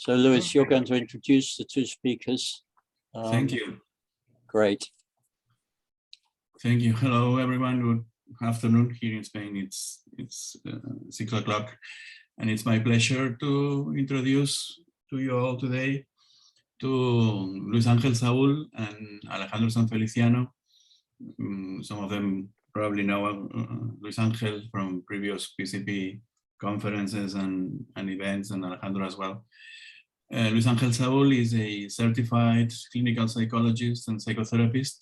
So, Luis, you're going to introduce the two speakers. Thank you. Great. Thank you. Hello, everyone. Good afternoon. Here in Spain, it's 6 o'clock, and it's my pleasure to introduce to you all today to Luis Ángel Saúl and Alejandro Sanfeliciano. Some of them probably know Luis Ángel from previous PCP conferences and events, and Alejandro as well. Luis Ángel Saúl is a certified clinical psychologist and psychotherapist,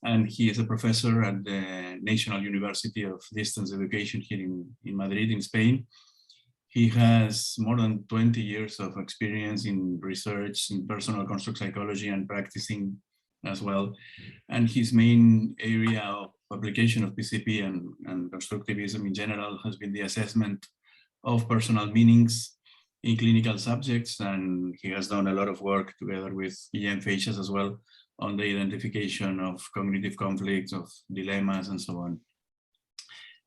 and he is a professor at the National University of Distance Education here in Madrid, in Spain. He has more than 20 years of experience in research in personal construct psychology and practicing as well. And his main area of application of PCP and constructivism in general has been the assessment of personal meanings in clinical subjects. And he has done a lot of work together with Guillem Feixas as well on the identification of cognitive conflicts, of dilemmas, and so on.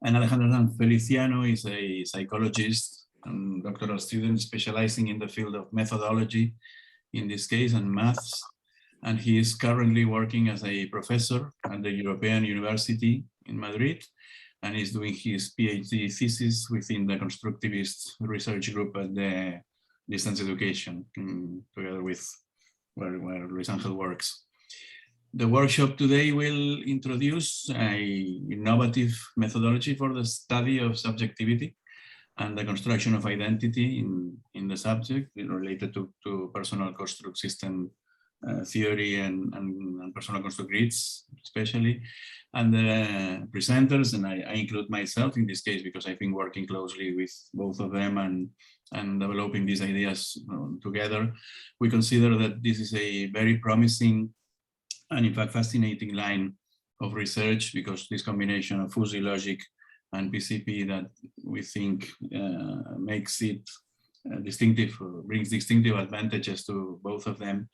And Alejandro Sanfeliciano is a psychologist and doctoral student specializing in the field of methodology, in this case, and maths. And he is currently working as a professor at the European University in Madrid, and is doing his PhD thesis within the Constructivist research group at the Distance Education, together with where Luis Ángel works. The workshop today will introduce an innovative methodology for the study of subjectivity and the construction of identity in the subject related to personal construct system theory and personal construct grids, especially. And the presenters, and I include myself in this case because I've been working closely with both of them and developing these ideas together. We consider that this is a very promising and in fact fascinating line of research, because this combination of fuzzy logic and PCP that we think makes it distinctive, brings distinctive advantages to both of them.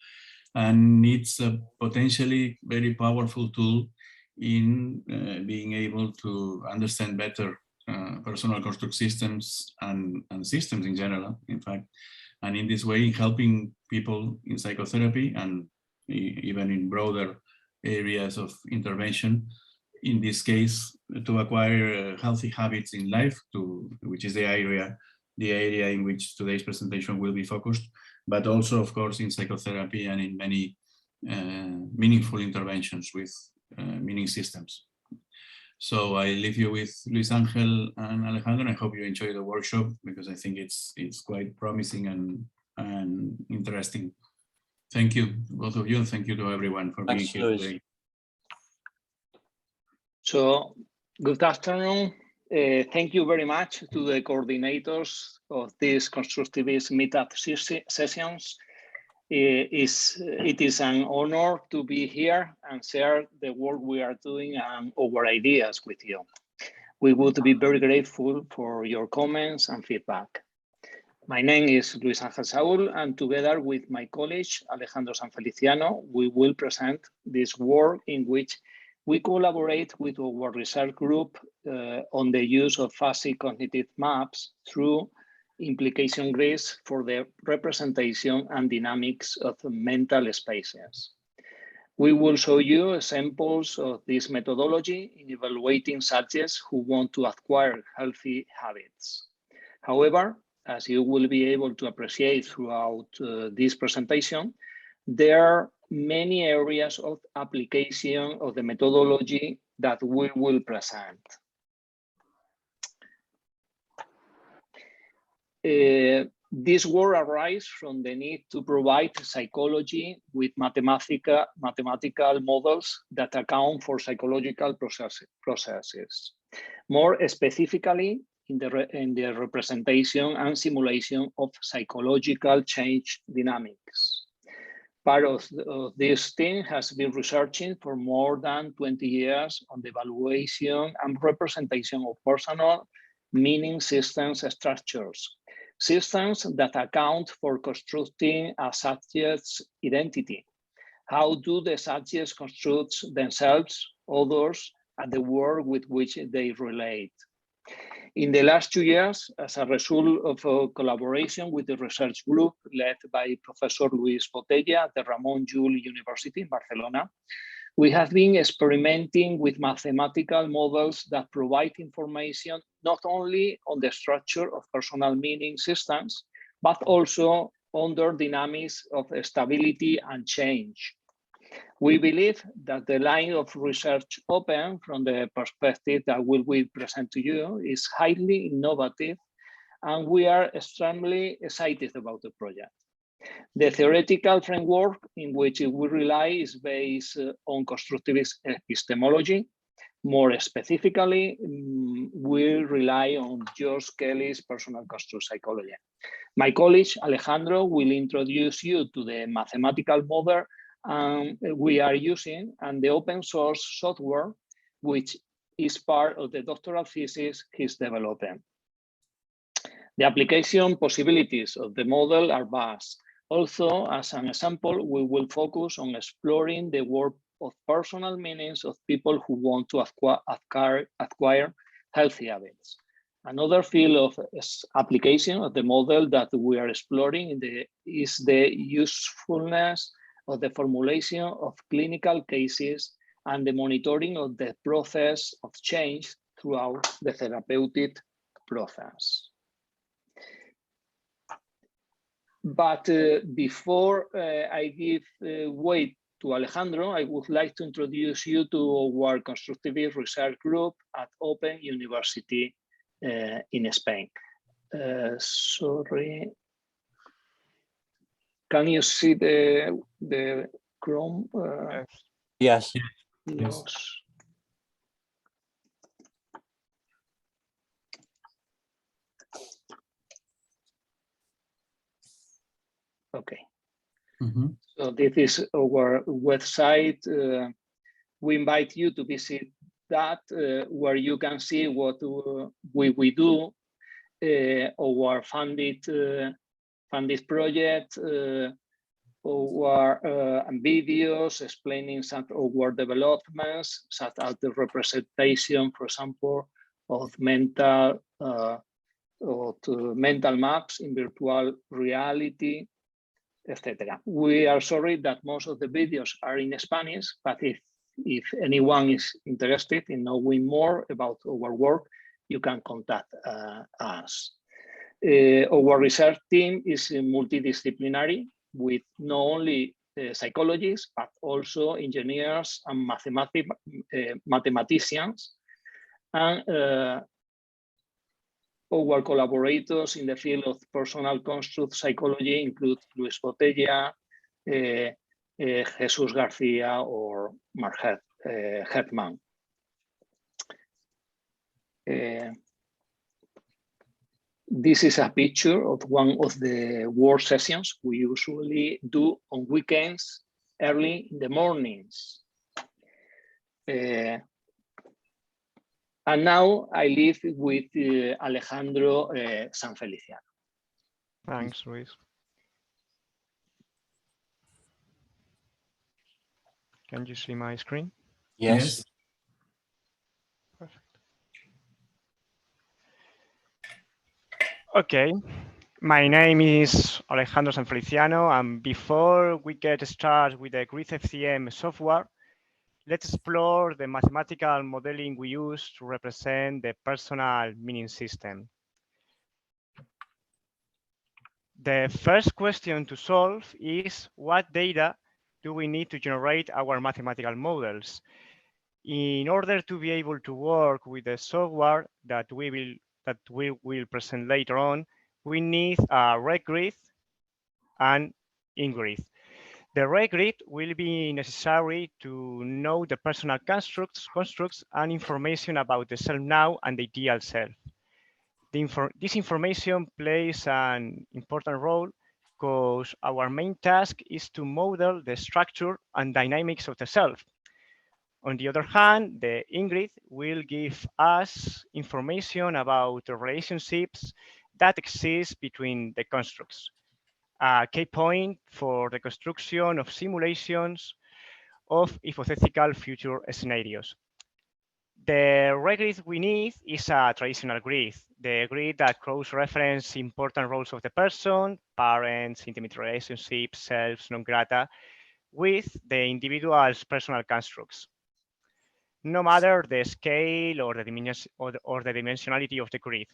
And it's a potentially very powerful tool in being able to understand better personal construct systems and systems in general, in fact. And in this way, helping people in psychotherapy and even in broader areas of intervention, in this case, to acquire healthy habits in life, which is the area in which today's presentation will be focused, but also, of course, in psychotherapy and in many meaningful interventions with meaning systems. So I leave you with Luis Ángel and Alejandro. I hope you enjoy the workshop, because I think it's quite promising and interesting. Thank you, both of you, and thank you to everyone for being here today. So, good afternoon. Thank you very much to the coordinators of these constructivist meetup sessions. It is an honor to be here and share the work we are doing and our ideas with you. We would be very grateful for your comments and feedback. My name is Luis Ángel Saúl, and together with my colleague Alejandro Sanfeliciano, we will present this work in which we collaborate with our research group on the use of fuzzy cognitive maps through implication grids for the representation and dynamics of mental spaces. We will show you examples of this methodology in evaluating subjects who want to acquire healthy habits. However, as you will be able to appreciate throughout this presentation, there are many areas of application of the methodology that we will present. This work arises from the need to provide psychology with mathematical models that account for psychological processes. More specifically, in the representation and simulation of psychological change dynamics. Part of this team has been researching for more than 20 years on the evaluation and representation of personal meaning systems structures, systems that account for constructing a subject's identity. How do the subjects construct themselves, others, and the world with which they relate? In the last 2 years, as a result of a collaboration with the research group led by Professor Luis Botella at the Ramon Llull University in Barcelona, we have been experimenting with mathematical models that provide information not only on the structure of personal meaning systems, but also on their dynamics of stability and change. We believe that the line of research open from the perspective that we will present to you is highly innovative, and we are extremely excited about the project. The theoretical framework in which we rely is based on constructivist epistemology. More specifically, we rely on George Kelly's personal construct psychology. My colleague, Alejandro, will introduce you to the mathematical model we are using and the open source software, which is part of the doctoral thesis he's developing. The application possibilities of the model are vast. Also, as an example, we will focus on exploring the world of personal meanings of people who want to acquire healthy habits. Another field of application of the model that we are exploring is the usefulness of the formulation of clinical cases and the monitoring of the process of change throughout the therapeutic process. But before I give way to Alejandro, I would like to introduce you to our constructivist research group at Open University in Spain. Sorry. Can you see the Chrome? Yes. Yes. Okay. Mm-hmm. So this is our website. We invite you to visit that, where you can see what we do, our funded project, our videos explaining some of our developments, such as the representation, for example, of mental maps in virtual reality, etc. We are sorry that most of the videos are in Spanish, but if anyone is interested in knowing more about our work, you can contact us. Our research team is multidisciplinary with not only psychologists, but also engineers and mathematicians. And our collaborators in the field of personal construct psychology include Luis Botella, Jesus Garcia, or Mark Hetman. This is a picture of one of the work sessions we usually do on weekends, early in the mornings. And now I leave with Alejandro Sanfeliciano. Thanks, Luis. Can you see my screen? Yes. Perfect. Okay, my name is Alejandro Sanfeliciano, and before we get started with the Grid FCM software, let's explore the mathematical modeling we use to represent the personal meaning system. The first question to solve is what data do we need to generate our mathematical models? In order to be able to work with the software that we will present later on, we need a red grid and in-grid. The red grid will be necessary to know the personal constructs and information about the self now and the ideal self. This information plays an important role because our main task is to model the structure and dynamics of the self. On the other hand, the in-grid will give us information about the relationships that exist between the constructs, a key point for the construction of simulations of hypothetical future scenarios. The grid we need is a traditional grid, the grid that cross-reference important roles of the person, parents, intimate relationships, selves, non grata, with the individual's personal constructs, no matter the scale or the dimensionality of the grid.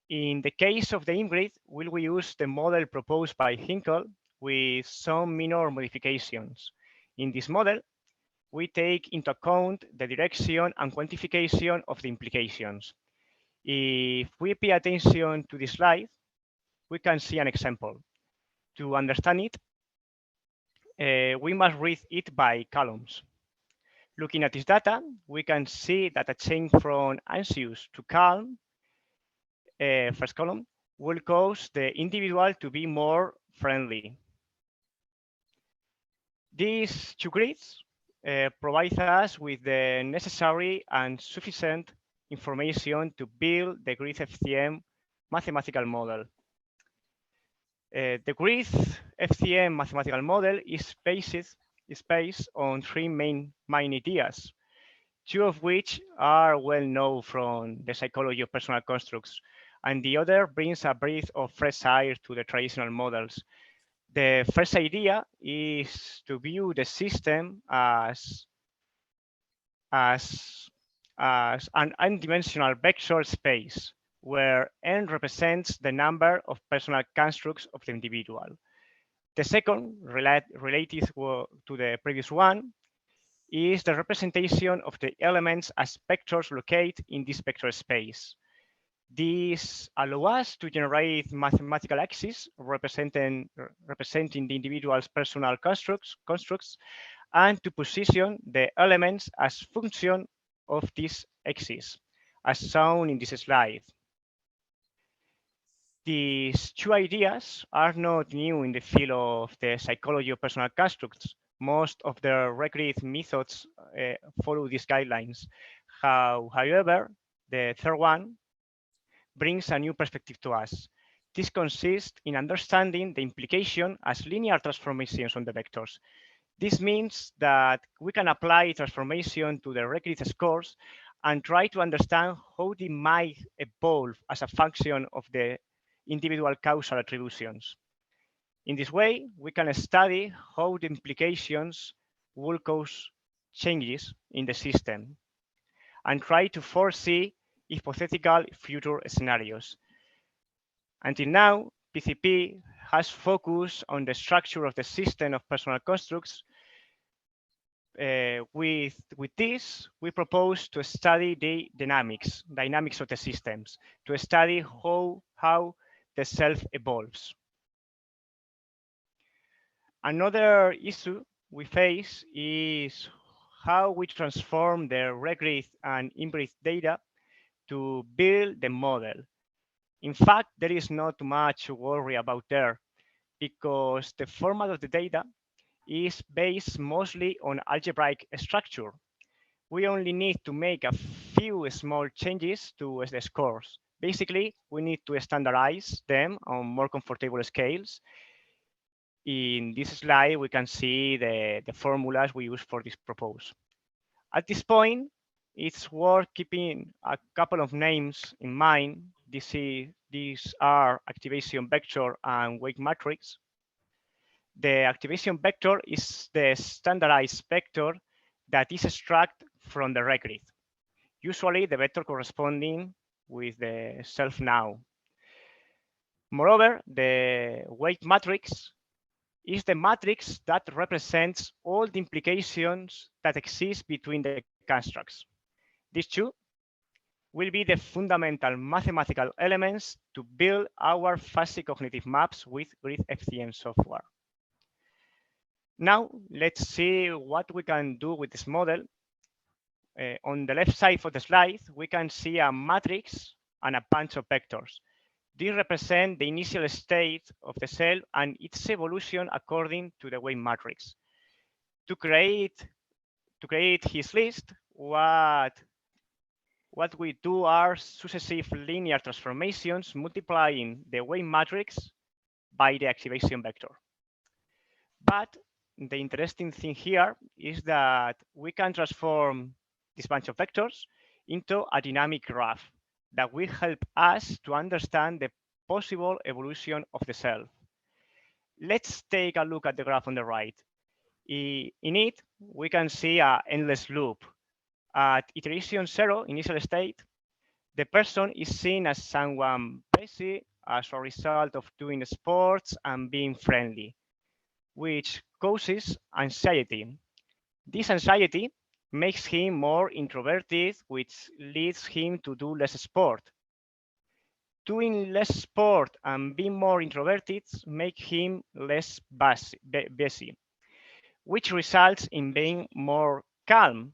In the case of the InGrid, will we use the model proposed by Hinkle with some minor modifications. In this model, we take into account the direction and quantification of the implications. If we pay attention to this slide, we can see an example. To understand it, we must read it by columns. Looking at this data, we can see that a change from anxious to calm, first column, will cause the individual to be more friendly. These two grids provide us with the necessary and sufficient information to build the grid FCM mathematical model. The grid FCM mathematical model is based on three main ideas, two of which are well known from the psychology of personal constructs, and the other brings a breath of fresh air to the traditional models. The first idea is to view the system as an n-dimensional vector space, where n represents the number of personal constructs of the individual. The second, related to the previous one, is the representation of the elements as vectors located in this vector space. This allows us to generate mathematical axes representing the individual's personal constructs and to position the elements as function of this axis, as shown in this slide. These two ideas are not new in the field of the psychology of personal constructs. Most of the regret methods follow these guidelines. However, the third one brings a new perspective to us. This consists in understanding the implication as linear transformations on the vectors. This means that we can apply transformation to the regret scores and try to understand how they might evolve as a function of the individual causal attributions. In this way, we can study how the implications will cause changes in the system and try to foresee hypothetical future scenarios. Until now, PCP has focused on the structure of the system of personal constructs. With this, we propose to study the dynamics of the systems, to study how the self evolves. Another issue we face is how we transform the regret and InGrid data to build the model. In fact, there is not much to worry about there because the format of the data is based mostly on algebraic structure. We only need to make a few small changes to the scores. Basically, we need to standardize them on more comfortable scales. In this slide, we can see the formulas we use for this proposal. At this point, it's worth keeping a couple of names in mind. These are activation vector and weight matrix. The activation vector is the standardized vector that is extracted from the regret, usually the vector corresponding with the self now. Moreover, the weight matrix is the matrix that represents all the implications that exist between the constructs. These two will be the fundamental mathematical elements to build our fuzzy cognitive maps with grid FCM software. Now, let's see what we can do with this model. On the left side of the slide, we can see a matrix and a bunch of vectors. These represent the initial state of the cell and its evolution according to the weight matrix. To create his list, what we do are successive linear transformations multiplying the weight matrix by the activation vector. But the interesting thing here is that we can transform this bunch of vectors, into a dynamic graph that will help us to understand the possible evolution of the self. Let's take a look at the graph on the right. In it, we can see an endless loop. At iteration 0, initial state, the person is seen as someone busy as a result of doing sports and being friendly, which causes anxiety. This anxiety makes him more introverted, which leads him to do less sport. Doing less sport and being more introverted make him less busy, which results in being more calm.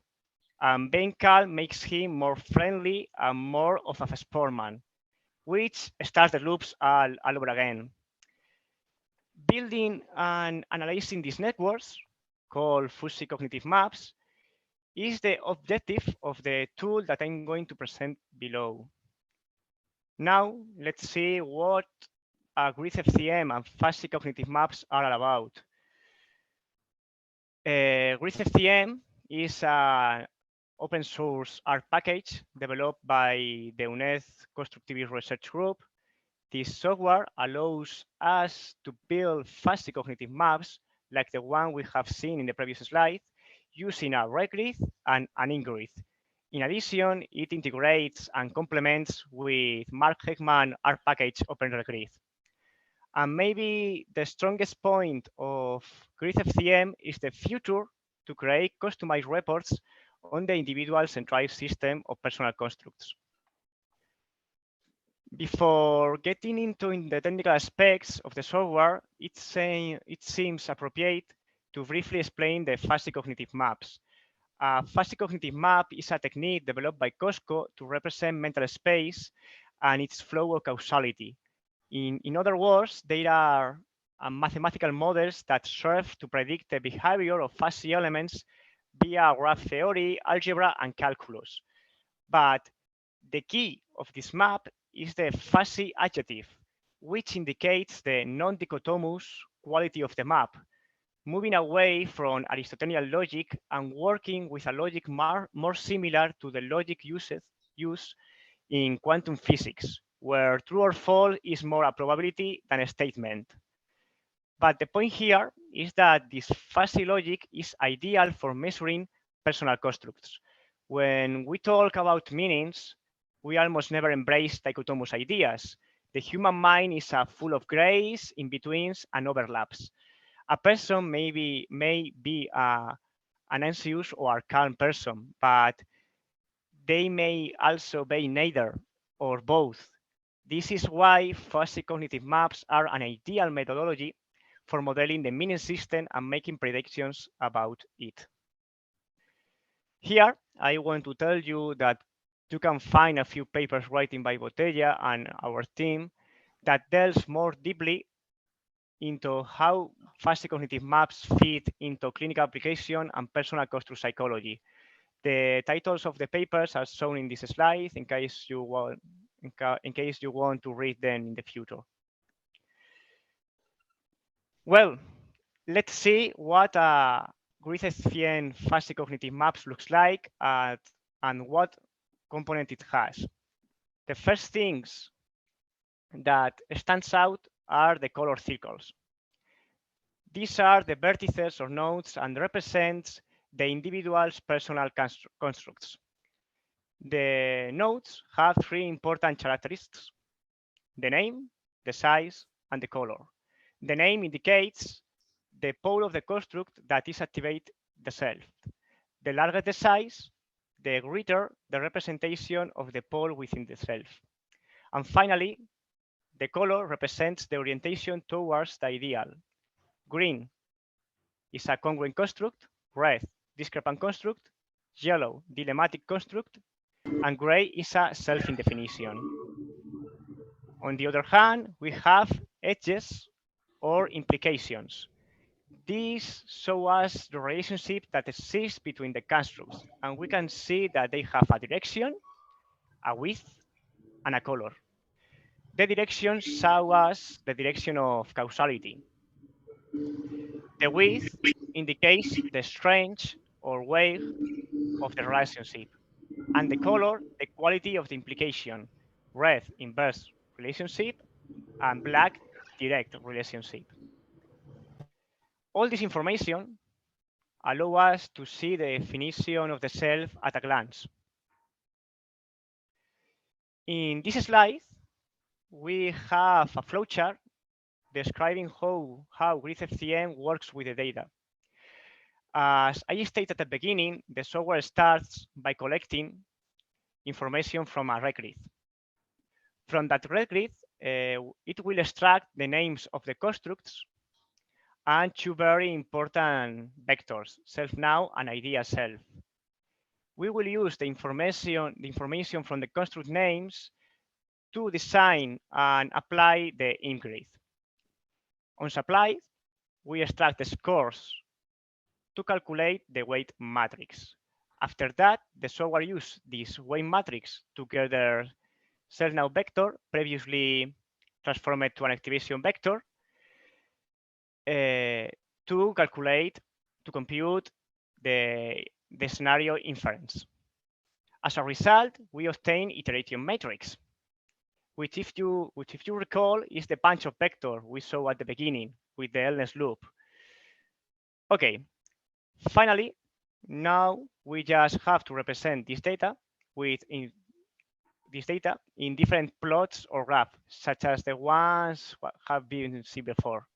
And being calm makes him more friendly and more of a sportman, which starts the loops all over again. Building and analyzing these networks, called fuzzy cognitive maps, is the objective of the tool that I'm going to present below. Now, let's see what grid FCM and fuzzy cognitive maps are all about. Grid FCM is an open source R package developed by the UNED Constructivist Research Group. This software allows us to build fuzzy cognitive maps like the one we have seen in the previous slide, using a red grid and an in-grid. In addition, it integrates and complements with Mark Heckman R package OpenRGrid. And maybe the strongest point of Grid FCM is the future to create customized reports on the individual centralized system of personal constructs. Before getting into the technical aspects of the software, it seems appropriate to briefly explain the fuzzy cognitive maps. A fuzzy cognitive map is a technique developed by Costco to represent mental space and its flow of causality. In other words, they are mathematical models that serve to predict the behavior of fuzzy elements via graph theory, algebra, and calculus. But the key of this map is the fuzzy adjective, which indicates the non-dichotomous quality of the map, moving away from Aristotelian logic and working with a logic more similar to the logic used in quantum physics, where true or false is more a probability than a statement. But the point here is that this fuzzy logic is ideal for measuring personal constructs. When we talk about meanings, we almost never embrace dichotomous ideas. The human mind is full of grays, in-betweens, and overlaps. A person may be an anxious or a calm person, but they may also be neither or both. This is why fuzzy cognitive maps are an ideal methodology for modeling the meaning system and making predictions about it. Here, I want to tell you that you can find a few papers written by Botella and our team that delves more deeply into how fuzzy cognitive maps fit into clinical application and personal construct psychology. The titles of the papers are shown in this slide in case you want to read them in the future. Well, let's see what Grid FCM fuzzy cognitive maps looks like and what component it has. The first things that stands out are the color circles. These are the vertices or nodes and represents the individual's personal constructs. The nodes have three important characteristics: the name, the size, and the color. The name indicates the pole of the construct that is activate the self. The larger the size, the greater the representation of the pole within the self. And finally, the color represents the orientation towards the ideal. Green is a congruent construct, red, discrepant construct, yellow, dilemmatic construct, and gray is a self-indefinition. On the other hand, we have edges or implications. These show us the relationship that exists between the constructs, and we can see that they have a direction, a width, and a color. The directions show us the direction of causality. The width indicates the strength or weight of the relationship, and the color, the quality of the implication, red inverse relationship, and black direct relationship. All this information allow us to see the definition of the self at a glance. In this slide, we have a flowchart describing how Grid FCM works with the data. As I stated at the beginning, the software starts by collecting information from a red grid. From that red grid, it will extract the names of the constructs and two very important vectors, self now and idea self. We will use the information from the construct names to design and apply the Imp grid. Once applied, we extract the scores to calculate the weight matrix. After that, the software uses this weight matrix to gather self now vector, previously transformed to an activation vector, to compute the scenario inference. As a result, we obtain iteration matrix, which if you recall is the bunch of vector we saw at the beginning with the endless loop. Okay, finally, now we just have to represent this data in different plots or graphs, such as the ones have been seen before.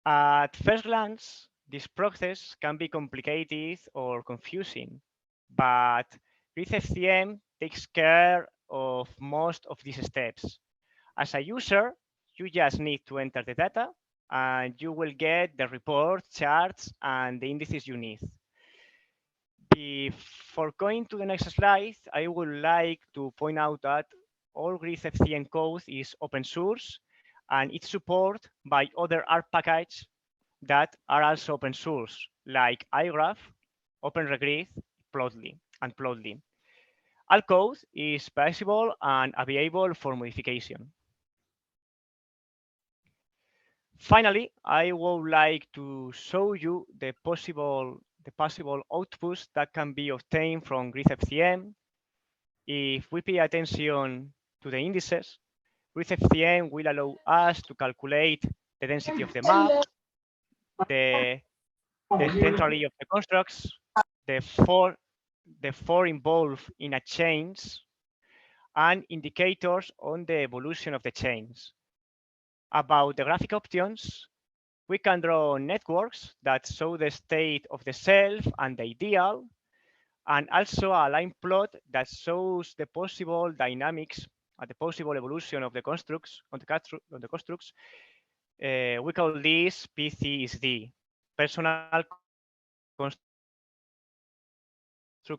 At first glance, this process can be complicated or confusing, but Grid FCM takes care of most of these steps. As a user, you just need to enter the data and you will get the report, charts, and the indices you need. Before going to the next slide, I would like to point out that all Grid FCM code is open source and it's supported by other R packages that are also open source, like iGraph, OpenRegrid, Plotly, and Plotly. All code is possible and available for modification. Finally, I would like to show you the possible outputs that can be obtained from Grid FCM. If we pay attention to the indices, Grid FCM will allow us to calculate the density of the map, the centrality of the constructs, the four involved in a chains, and indicators on the evolution of the chains. About the graphic options, we can draw networks that show the state of the self and the ideal, and also a line plot that shows the possible dynamics and the possible evolution of the constructs. We call this PCSD, Personal Construct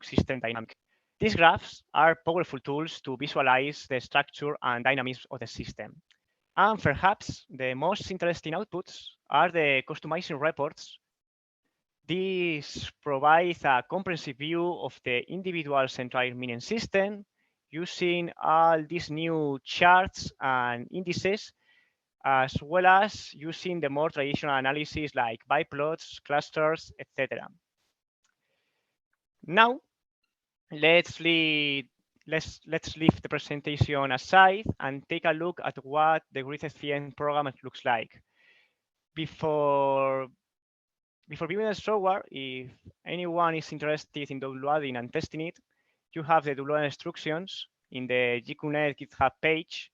System Dynamic. These graphs are powerful tools to visualize the structure and dynamics of the system. And perhaps the most interesting outputs are the customizing reports. These provide a comprehensive view of the individual central meaning system using all these new charts and indices, as well as using the more traditional analysis like biplots, clusters, etc. Now, let's leave the presentation aside and take a look at what the Grid FCM program looks like. Before viewing the software, if anyone is interested in downloading and testing it, you have the download instructions in the GQNet GitHub page.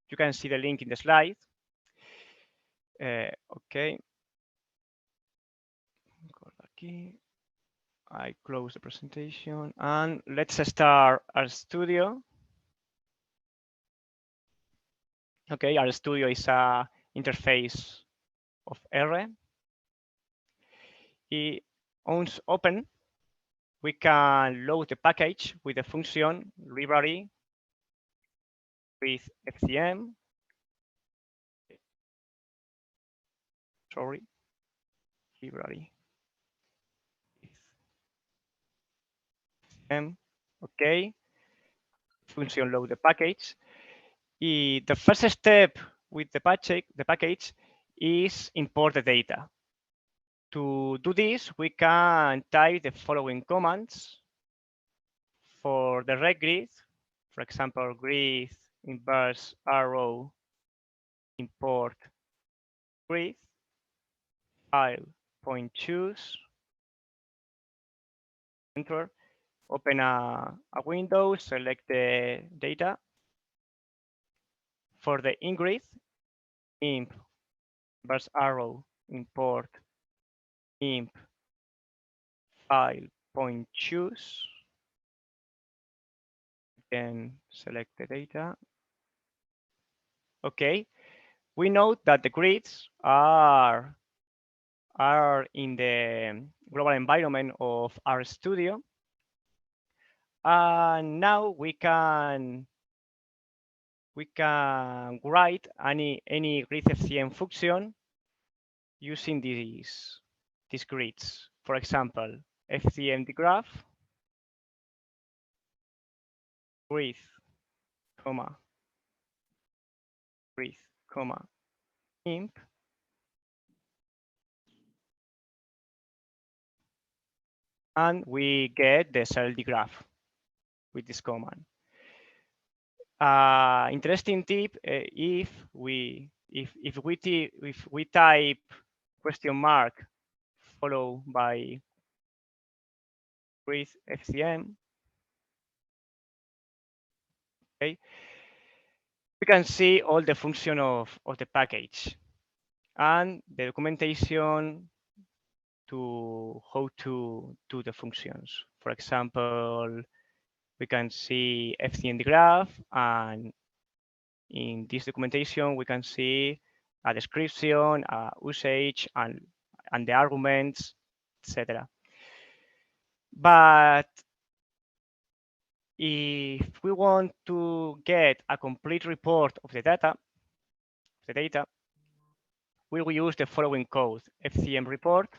You can see the link in the slide. Okay. I close the presentation and let's start our studio. Okay, our studio is a interface of R. Once open, we can load the package with the function library with FCM. Sorry, library. Okay, function load the package. The first step with the package is import the data. To do this, we can type the following commands. For the red grid, for example, grid inverse arrow import grid file point choose, enter, open a window, select the data. For the in-grid, imp inverse arrow import imp file point choose. Then select the data. Okay, we note that the grids are in the global environment of RStudio. And now we can write any grid FCM function using these grids. For example, FCM graph grid, imp and we get the causality graph with this command. Interesting tip: if we type question mark followed by grid FCM, okay, we can see all the function of the package and the documentation to how to do the functions. For example, we can see FCM graph, and in this documentation we can see a description, usage, and the arguments, etc. But if we want to get a complete report of the data, we will use the following code: FCM report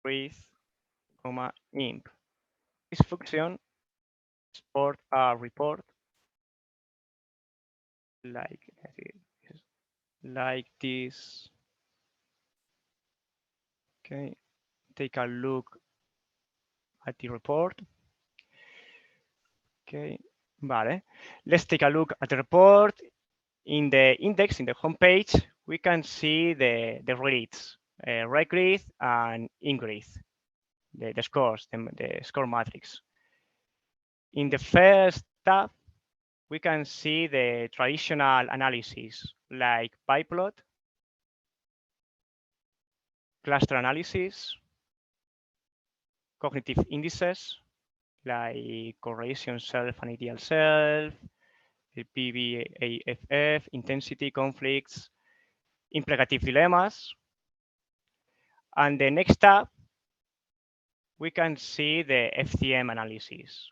with, imp. This function export a report like this. Okay, take a look at the report. Okay, vale. Let's take a look at the report. In the index, in the home page, we can see the grids, red grid and in grid, the scores, the score matrix. In the first tab, we can see the traditional analysis like pie plot, cluster analysis, cognitive indices like correlation self and ideal self, the PVAFF, intensity, conflicts, implicative dilemmas. And the next tab, we can see the FCM analysis,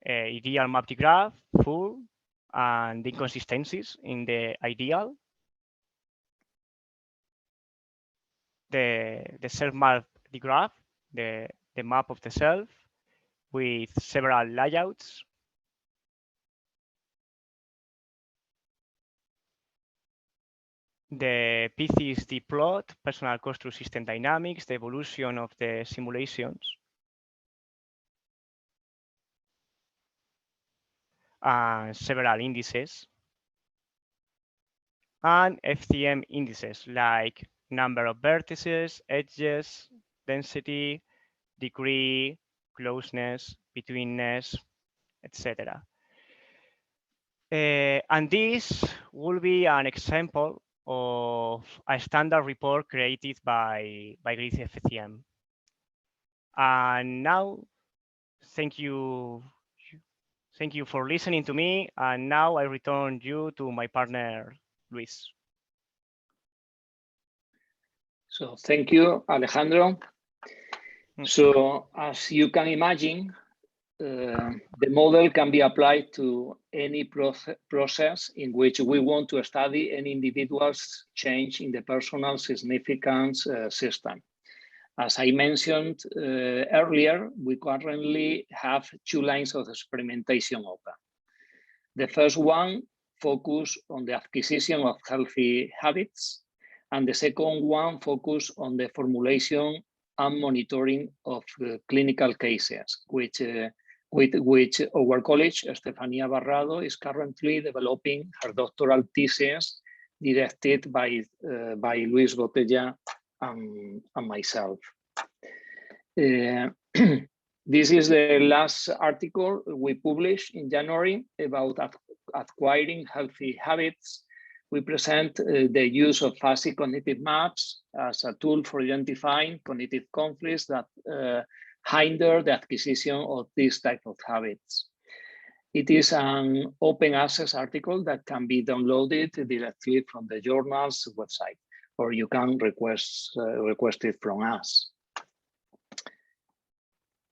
ideal mapped graph, full, and the inconsistencies in the ideal, the self-mapped graph, the map of the self with several layouts, the PCSD plot, personal cost through system dynamics, the evolution of the simulations, and several indices, and FCM indices like number of vertices, edges, density, degree, closeness, betweenness, etc. And this will be an example of a standard report created by Grid FCM. And now, thank you for listening to me. And now I return you to my partner, Luis. So thank you, Alejandro. So as you can imagine, the model can be applied to any process in which we want to study an individual's change in the personal significance system. As I mentioned earlier, we currently have 2 lines of experimentation open. The first one focus on the acquisition of healthy habits, and the second one focus on the formulation and monitoring of clinical cases, with which our colleague, Estefania Barrado, is currently developing her doctoral thesis directed by Luis Botella and myself. This is the last article we published in January about acquiring healthy habits. We present the use of fuzzy cognitive maps as a tool for identifying cognitive conflicts that hinder the acquisition of these type of habits. It is an open access article that can be downloaded directly from the journal's website, or you can request it from us.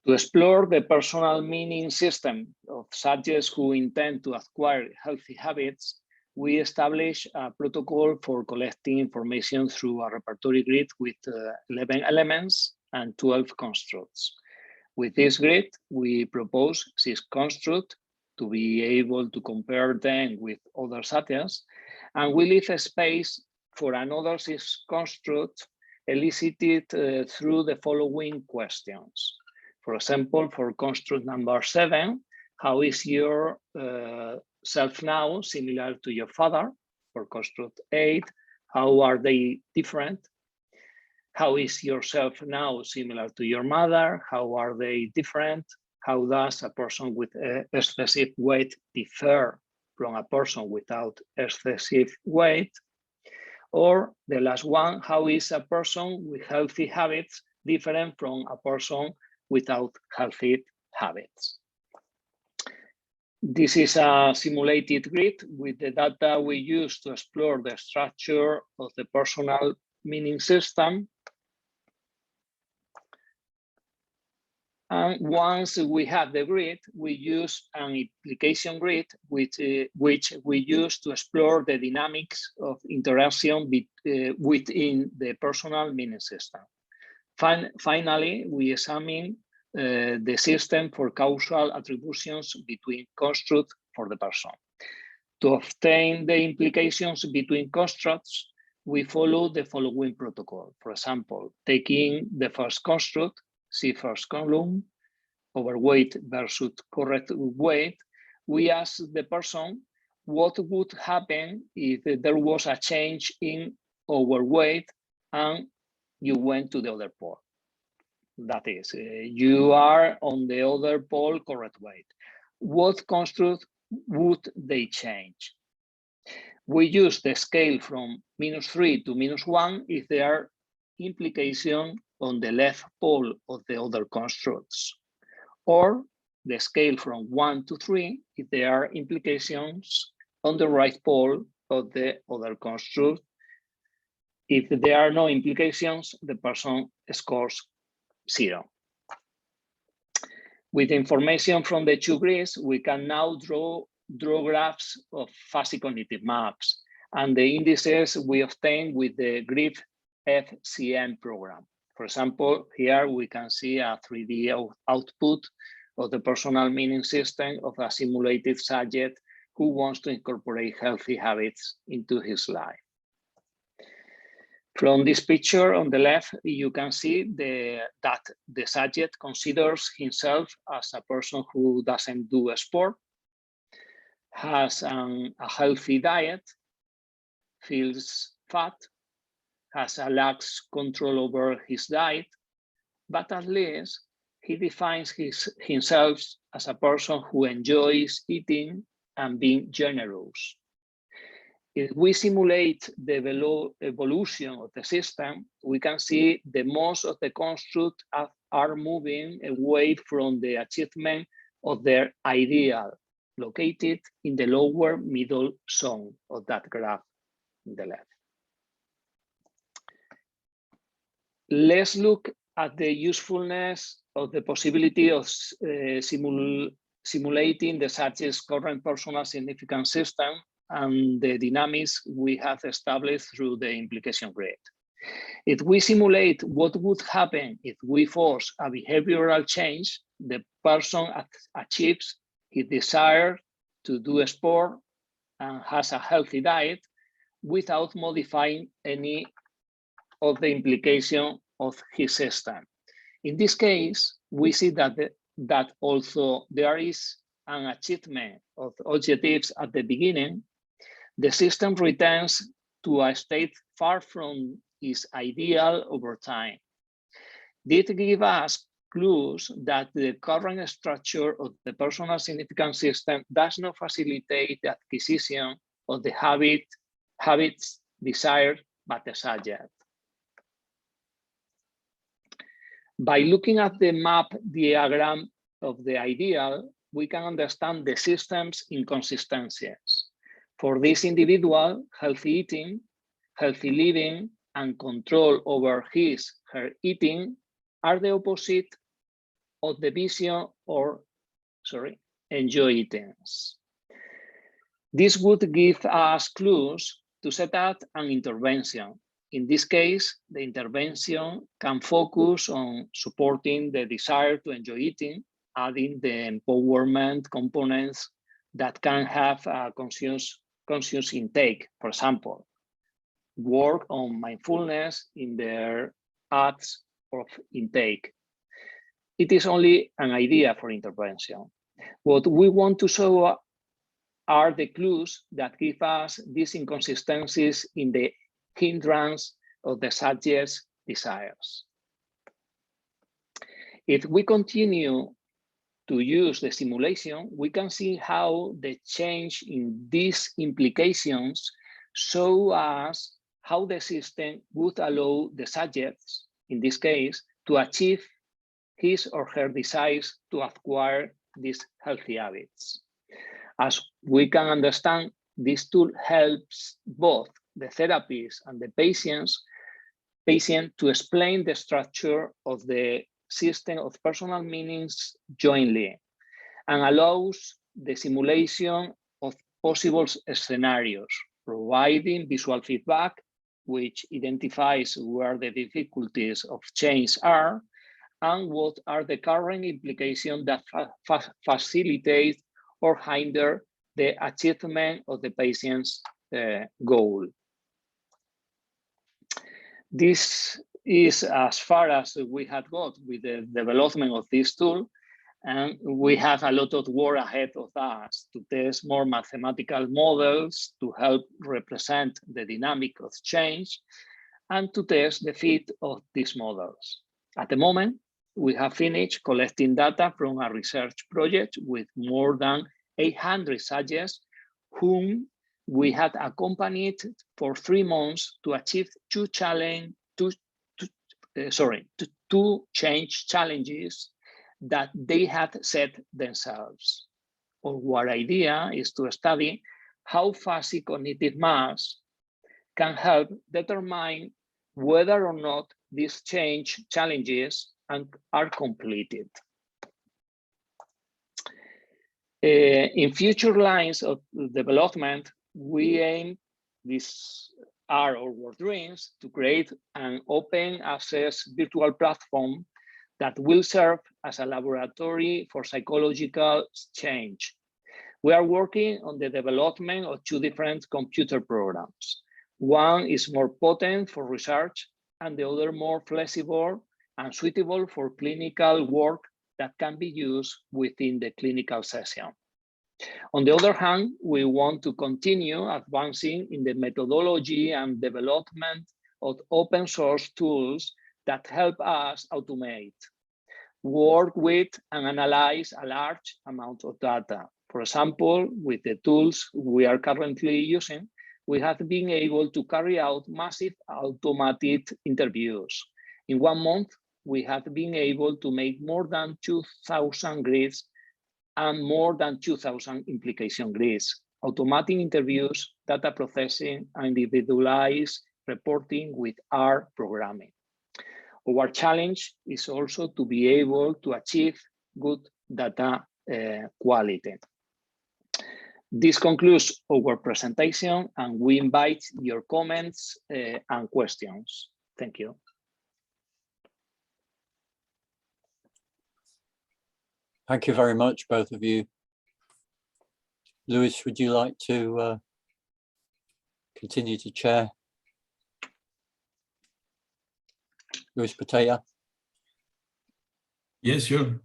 To explore the personal meaning system of subjects who intend to acquire healthy habits, we establish a protocol for collecting information through a repertoire grid with 11 elements and 12 constructs. With this grid, we propose 6 constructs to be able to compare them with other subjects, and we leave a space for another 6 constructs elicited through the following questions. For example, for construct number 7, how is your self now similar to your father? For construct 8, how are they different? How is yourself now similar to your mother? How are they different? How does a person with excessive weight differ from a person without excessive weight? Or the last one, how is a person with healthy habits different from a person without healthy habits? This is a simulated grid with the data we use to explore the structure of the personal meaning system. And once we have the grid, we use an implication grid, which we use to explore the dynamics of interaction within the personal meaning system. Finally, we examine the system for causal attributions between constructs for the person. To obtain the implications between constructs, we follow the following protocol. For example, taking the first construct, see first column, overweight versus correct weight, we ask the person what would happen if there was a change in overweight and you went to the other pole. That is, you are on the other pole, correct weight. What construct would they change? We use the scale from -3 to -1 if there are implications on the left pole of the other constructs, or the scale from 1 to 3 if there are implications on the right pole of the other construct. If there are no implications, the person scores 0. With information from the 2 grids, we can now draw graphs of fuzzy cognitive maps and the indices we obtain with the grid FCM program. For example, here we can see a 3D output of the personal meaning system of a simulated subject who wants to incorporate healthy habits into his life. From this picture on the left, you can see that the subject considers himself as a person who doesn't do a sport, has a healthy diet, feels fat, has a lax control over his diet, but at least he defines himself as a person who enjoys eating and being generous. If we simulate the evolution of the system, we can see that most of the constructs are moving away from the achievement of their ideal, located in the lower middle zone of that graph on the left. Let's look at the usefulness of the possibility of simulating the subject's current personal significance system and the dynamics we have established through the implication grid. If we simulate what would happen if we force a behavioral change, the person achieves his desire to do a sport and has a healthy diet without modifying any of the implication of his system. In this case, we see that although there is an achievement of objectives at the beginning, the system returns to a state far from its ideal over time. This gives us clues that the current structure of the personal significance system does not facilitate the acquisition of the habits desired by the subject. By looking at the map diagram of the ideal, we can understand the system's inconsistencies. For this individual, healthy eating, healthy living, and control over her eating are the opposite of the vision or, enjoy eating. This would give us clues to set out an intervention. In this case, the intervention can focus on supporting the desire to enjoy eating, adding the empowerment components that can have a conscious intake. For example, work on mindfulness in their acts of intake. It is only an idea for intervention. What we want to show are the clues that give us these inconsistencies in the hindrance of the subject's desires. If we continue to use the simulation, we can see how the change in these implications show us how the system would allow the subjects, in this case, to achieve his or her desires to acquire these healthy habits. As we can understand, this tool helps both the therapist and the patient to explain the structure of the system of personal meanings jointly, and allows the simulation of possible scenarios, providing visual feedback, which identifies where the difficulties of change are and what are the current implications that facilitate or hinder the achievement of the patient's goal. This is as far as we had got with the development of this tool, and we have a lot of work ahead of us to test more mathematical models to help represent the dynamic of change and to test the fit of these models. At the moment, we have finished collecting data from a research project with more than 800 subjects whom we had accompanied for 3 months to achieve two change challenges that they had set themselves. Our idea is to study how fuzzy cognitive maps can help determine whether or not these change challenges are completed. In future lines of development, we aim, these are our dreams, to create an open access virtual platform that will serve as a laboratory for psychological change. We are working on the development of 2 different computer programs. One is more potent for research and the other more flexible and suitable for clinical work that can be used within the clinical session. On the other hand, we want to continue advancing in the methodology and development of open source tools that help us automate, work with and analyze a large amount of data. For example, with the tools we are currently using, we have been able to carry out massive automated interviews. In 1 month, we have been able to make more than 2,000 grids and more than 2,000 implication grids, automating interviews, data processing, and individualized reporting with R programming. Our challenge is also to be able to achieve good data quality. This concludes our presentation, and we invite your comments and questions. Thank you. Thank you very much, both of you. Luis, would you like to continue to chair. Luis Patella. Yes, sure.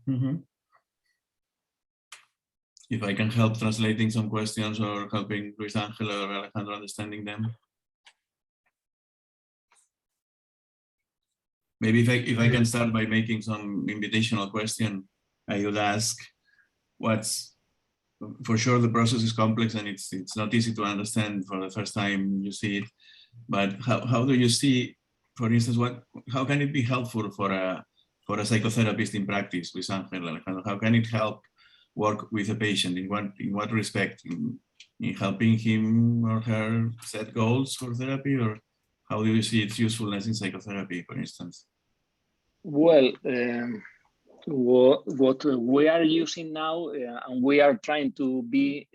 If I can help translating some questions or helping Luis Ángel or Alejandro understanding them. Maybe if I can start by making some invitational question, I would ask what's, for sure the process is complex and it's not easy to understand for the first time you see it, but how do you see, for instance, how can it be helpful for a psychotherapist in practice with Ángel, Alejandro? How can it help work with a patient? In what respect? In helping him or her set goals for therapy, or how do you see its usefulness in psychotherapy, for instance? Well, what we are using now, and we are trying to be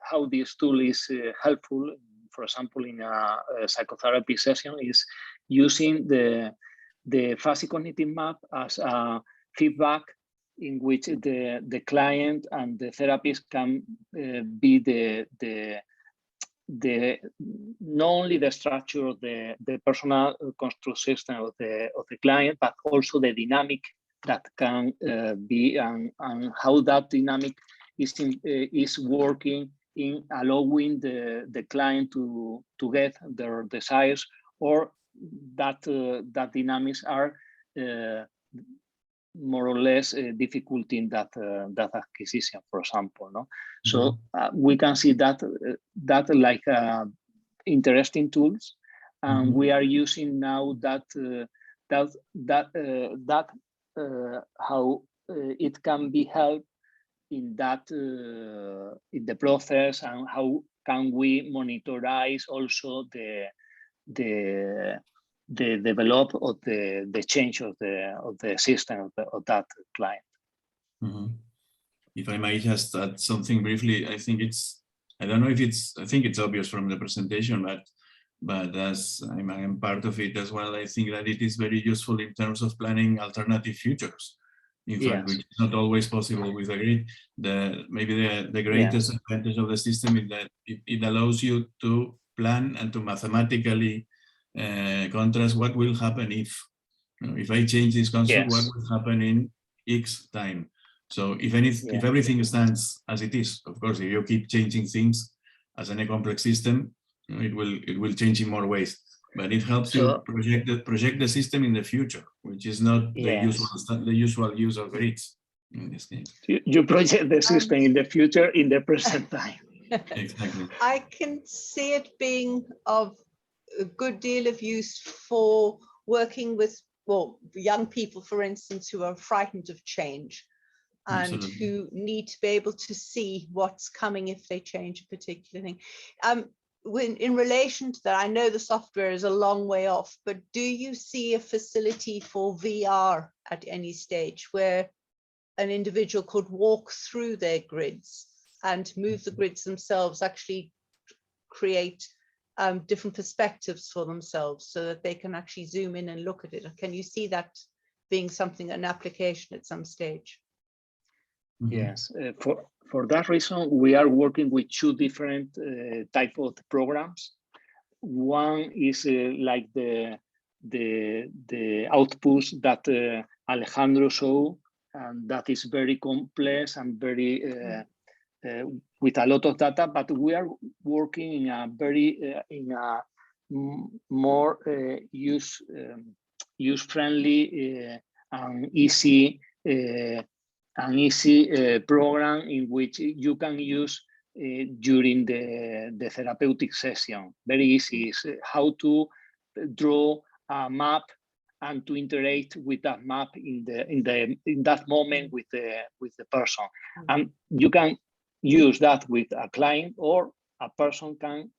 how this tool is helpful, for example, in a psychotherapy session, is using the fuzzy cognitive map as a feedback in which the client and the therapist can be not only the structure of the personal construct system of the client, but also the dynamic that can be and how that dynamic is working in allowing the client to get their desires, or that dynamics are more or less difficult in that acquisition, for example. No, so we can see that like interesting tools, and we are using now that how it can be helped in that in the process, and how can we monitorize also the develop of the change of the system of that client. If I might just add something briefly, I think I think it's obvious from the presentation, but as I'm part of it as well, I think that it is very useful in terms of planning alternative futures. In fact, which is not always possible with a grid. Maybe the greatest advantage of the system is that it allows you to plan and to mathematically contrast what will happen if I change this construct, what will happen in X time. So if everything stands as it is, of course, if you keep changing things as in a complex system, it will change in more ways. But it helps you project the system in the future, which is not the usual use of grids in this case. You project the system in the future, in the present time. Exactly. I can see it being of a good deal of use for working with, well, young people, for instance, who are frightened of change and Absolutely. who need to be able to see what's coming if they change a particular thing. In relation to that, I know the software is a long way off, but do you see a facility for VR at any stage where an individual could walk through their grids and move the grids themselves, actually create different perspectives for themselves so that they can actually zoom in and look at it? Can you see that being something, an application at some stage? Yes, for that reason, we are working with two different type of programs. One is like the outputs that Alejandro showed, and that is very complex and very with a lot of data. But we are working in a very more use-friendly and easy. An easy program in which you can use during the therapeutic session. Very easy is how to draw a map and to interact with that map in that moment with the person. And you can use that with a client, or a person can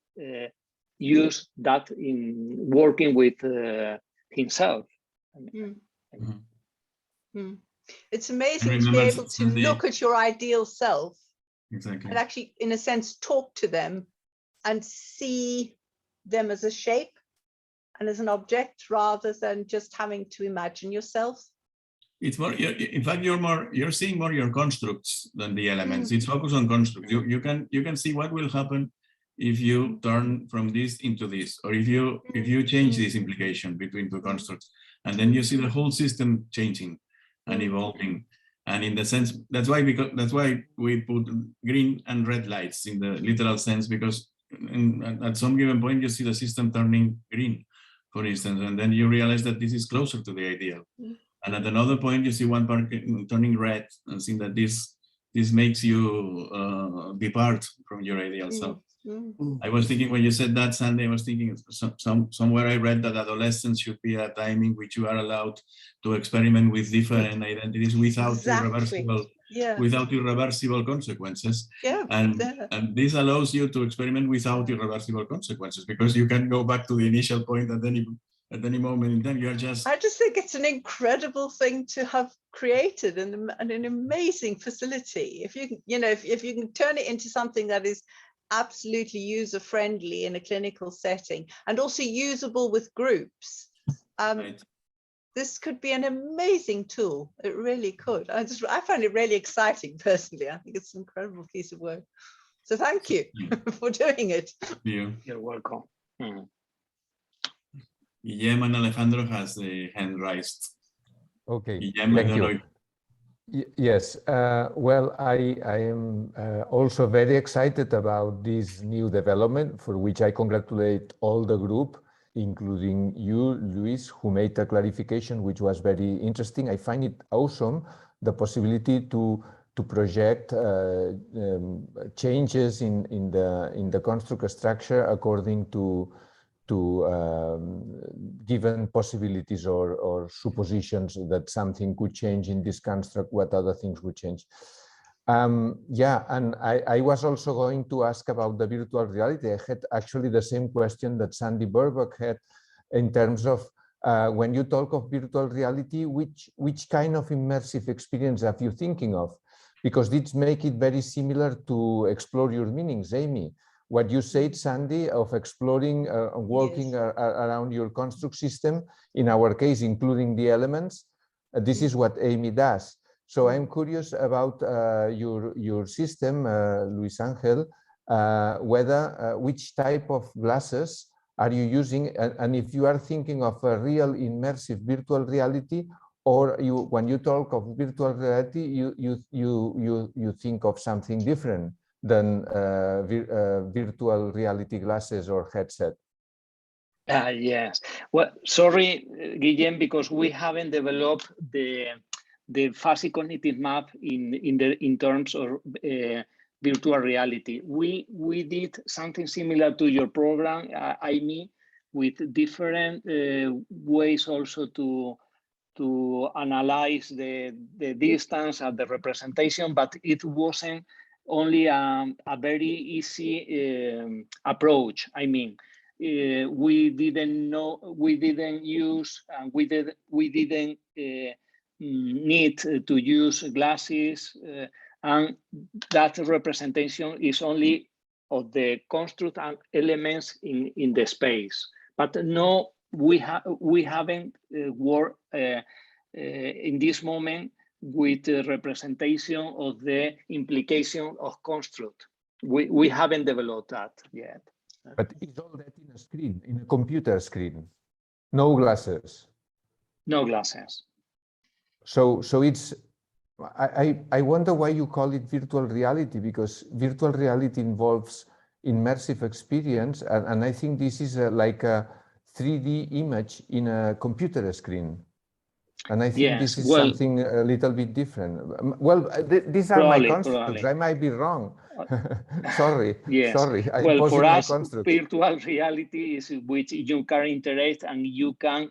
use that in working with himself. It's amazing to be able to look at your ideal self and actually, in a sense, talk to them and see them as a shape and as an object, rather than just having to imagine yourself. It's more, in fact, you're seeing more your constructs than the elements. It's focused on constructs. You can see what will happen if you turn from this into this, or if you change this implication between two constructs, and then you see the whole system changing and evolving. And in the sense, that's why we put green and red lights in the literal sense, because at some given point you see the system turning green, for instance, and then you realize that this is closer to the ideal. And at another point you see one part turning red, and seeing that this makes you depart from your ideal. So I was thinking, when you said that, Sandy, I was thinking somewhere I read that adolescence should be a time in which you are allowed to experiment with different identities without irreversible consequences. And this allows you to experiment without irreversible consequences, because you can go back to the initial point at any moment in time. You are just. I just think it's an incredible thing to have created, and an amazing facility. If you can, if you can turn it into something that is absolutely user friendly in a clinical setting, and also usable with groups. Right. This could be an amazing tool. It really could. I find it really exciting personally. I think it's an incredible piece of work. So thank you for doing it. You're welcome. Guillem and Alejandro has the hand raised. Okay, Guillem, thank you. Yes, well, I am also very excited about this new development, for which I congratulate all the group, including you, Luis, who made a clarification which was very interesting. I find it awesome, the possibility to project changes in the construct structure according to given possibilities or suppositions that something could change in this construct, what other things would change. Yeah, and I was also going to ask about the virtual reality. I had actually the same question that Sandy Burbuck had, in terms of when you talk of virtual reality, which kind of immersive experience are you thinking of? Because this makes it very similar to Explore Your Meanings, Amy. What you said, Sandy, of exploring, walking around your construct system, in our case, including the elements, this is what Amy does. So I'm curious about your system, Luis Ángel, whether which type of glasses are you using, and if you are thinking of a real immersive virtual reality, or when you talk of virtual reality, you think of something different than virtual reality glasses or headset. Yes. Well, sorry, Guillem, because we haven't developed the fuzzy cognitive map in terms of virtual reality. We did something similar to your program, Amy, with different ways also to analyze the distance and the representation, but it wasn't only a very easy approach. I mean, we didn't use, and we didn't need to use glasses, and that representation is only of the construct and elements in the space. But no, we haven't worked in this moment with the representation of the implication of construct. We haven't developed that yet. But is all that in a screen, in a computer screen? No glasses? No glasses. So it's, I wonder why you call it virtual reality, because virtual reality involves immersive experience, and I think this is like a 3D image in a computer screen. And I think this is something a little bit different. Well, these are my constructs. I might be wrong. Sorry. Yes. Sorry. Well, for us, virtual reality is which you can interact and you can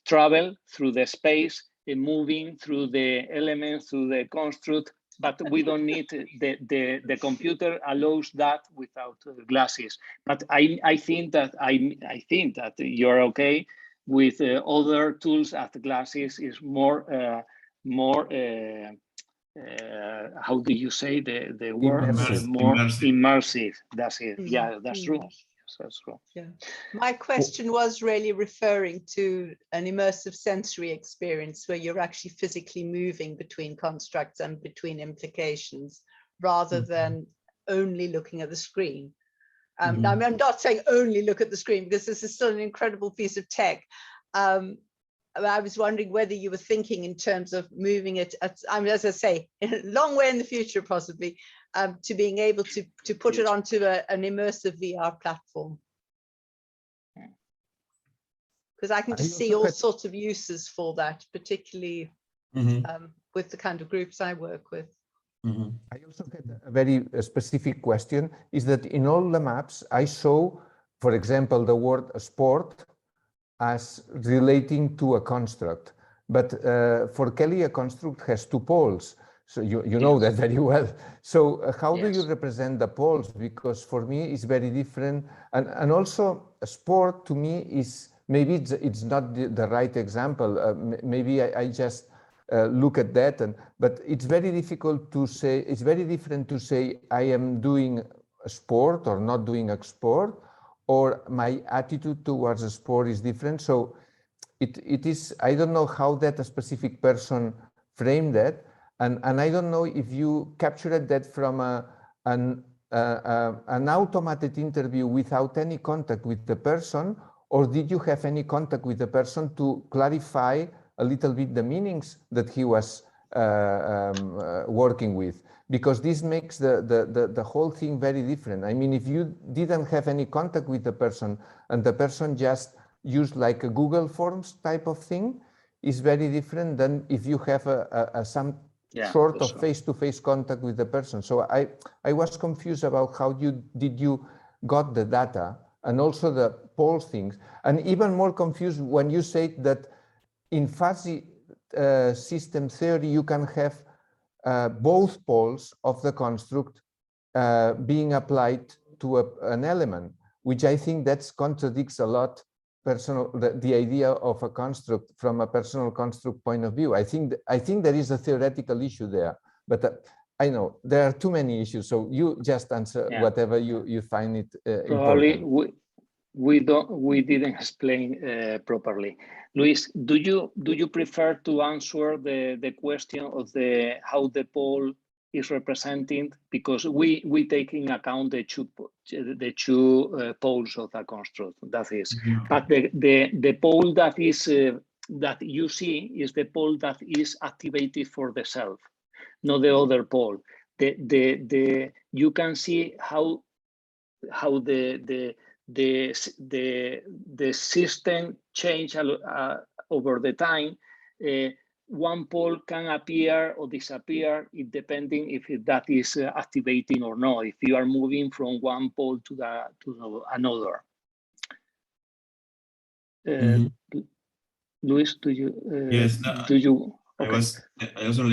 travel through the space, moving through the elements, through the construct. But we don't need the computer allows that without glasses. But I think that you're okay with other tools as glasses is more how do you say the word? Immersive. More immersive. That's it. Yeah, that's true. Yes, that's true. Yeah. My question was really referring to an immersive sensory experience where you're actually physically moving between constructs and between implications, rather than only looking at the screen. Now, I'm not saying only look at the screen, because this is still an incredible piece of tech. I was wondering whether you were thinking in terms of moving it, as I say, a long way in the future, possibly, to being able to put it onto an immersive VR platform. Because I can just see all sorts of uses for that, particularly with the kind of groups I work with. I also had a very specific question, is that in all the maps I saw, for example, the word sport as relating to a construct. But for Kelly, a construct has two poles. So you know that very well. So how do you represent the poles? Because for me, it's very different. And also sport to me is, maybe it's not the right example. Maybe I just look at that, but it's very difficult to say, it's very different to say I am doing a sport or not doing a sport, or my attitude towards a sport is different. So it is, I don't know how that a specific person framed that, and I don't know if you captured that from an automated interview without any contact with the person, or did you have any contact with the person to clarify a little bit the meanings that he was working with? Because this makes the whole thing very different. I mean, if you didn't have any contact with the person and the person just used like a Google Forms type of thing, is very different than if you have some sort of face-to-face contact with the person. So I was confused about how did you got the data, and also the pole things, and even more confused when you say that in fuzzy system theory you can have both poles of the construct being applied to an element, which I think that contradicts a lot the idea of a construct from a personal construct point of view. I think there is a theoretical issue there, but I know there are too many issues. So you just answer whatever you find it probably important. we didn't explain properly. Luis, do you prefer to answer the question of how the pole is represented, because we take in account the two poles of the construct, that is, but the pole that is that you see is the pole that is activated for the self, not the other pole. You can see how the system change over the time. One pole can appear or disappear, it depending if that is activating or not, if you are moving from one pole to another. Luis, do you? Yes. Do you? Okay. I also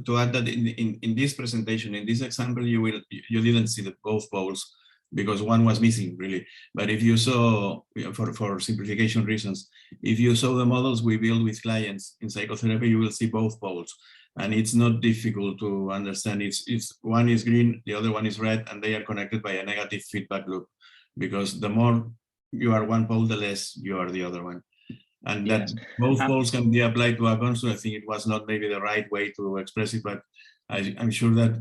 to add that in this presentation, in this example, you didn't see both poles, because one was missing really. But if you saw, for simplification reasons, if you saw the models we build with clients in psychotherapy, you will see both poles, and it's not difficult to understand. It's one is green, the other one is red, and they are connected by a negative feedback loop, because the more you are one pole, the less you are the other one. And that both poles can be applied to a construct. I think it was not maybe the right way to express it, but I'm sure that